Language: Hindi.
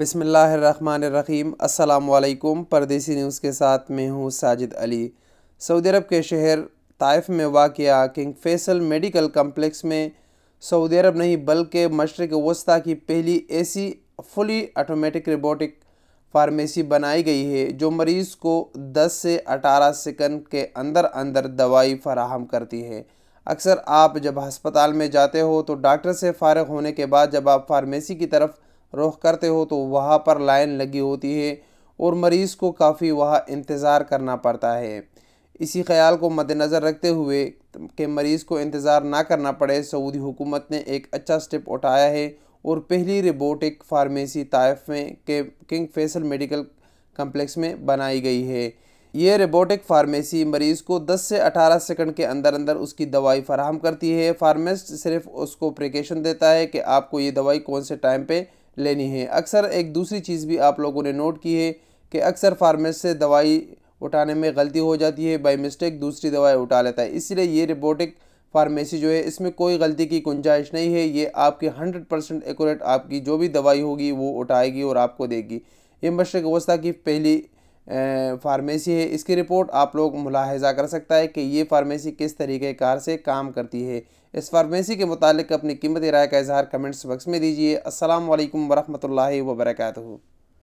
बिस्मिल्लाहिर्रहमानिर्रहीम। अस्सलामुअलैकुम। परदेसी न्यूज़ के साथ मैं हूँ साजिद अली। सऊदी अरब के शहर ताइफ में वाक़या किंग फैसल मेडिकल कम्प्लेक्स में सऊदी अरब नहीं बल्कि मशरिक़ वस्ता की पहली ऐसी फुली ऑटोमेटिक रोबोटिक फार्मेसी बनाई गई है जो मरीज़ को 10 से 18 सेकंड के अंदर अंदर दवाई फराहम करती है। अक्सर आप जब हस्पताल में जाते हो तो डॉक्टर से फ़ारिग होने के बाद जब आप फार्मेसी की तरफ रुख करते हो तो वहाँ पर लाइन लगी होती है और मरीज़ को काफ़ी वहाँ इंतज़ार करना पड़ता है। इसी ख़याल को मद्देनज़र रखते हुए कि मरीज़ को इंतज़ार ना करना पड़े, सऊदी हुकूमत ने एक अच्छा स्टेप उठाया है और पहली रोबोटिक फार्मेसी ताइफ में के किंग फैसल मेडिकल कम्प्लेक्स में बनाई गई है। ये रोबोटिक फार्मेसी मरीज़ को 10 से 18 सेकंड के अंदर अंदर उसकी दवाई फराहम करती है। फार्मासिस्ट सिर्फ उसको प्रिकॉशन देता है कि आपको ये दवाई कौन से टाइम पे लेनी है। अक्सर एक दूसरी चीज़ भी आप लोगों ने नोट की है कि अक्सर फार्मासिस्ट से दवाई उठाने में गलती हो जाती है, बाय मिस्टेक दूसरी दवाई उठा लेता है। इसलिए ये रोबोटिक फार्मेसी जो है इसमें कोई गलती की गुंजाइश नहीं है। ये आपकी 100% एक्यूरेट आपकी जो भी दवाई होगी वो उठाएगी और आपको देगी। ये मशरिक़ वस्ता की पहली फार्मेसी है। इसकी रिपोर्ट आप लोग मुलाहिज़ा कर सकता है कि ये फार्मेसी किस तरीके कार से काम करती है। इस फार्मेसी के मुतालिक अपनी कीमती राय का इजहार कमेंट्स बॉक्स में दीजिए। अस्सलाम वालेकुम वरहमतुल्लाहि वबरकातुहू।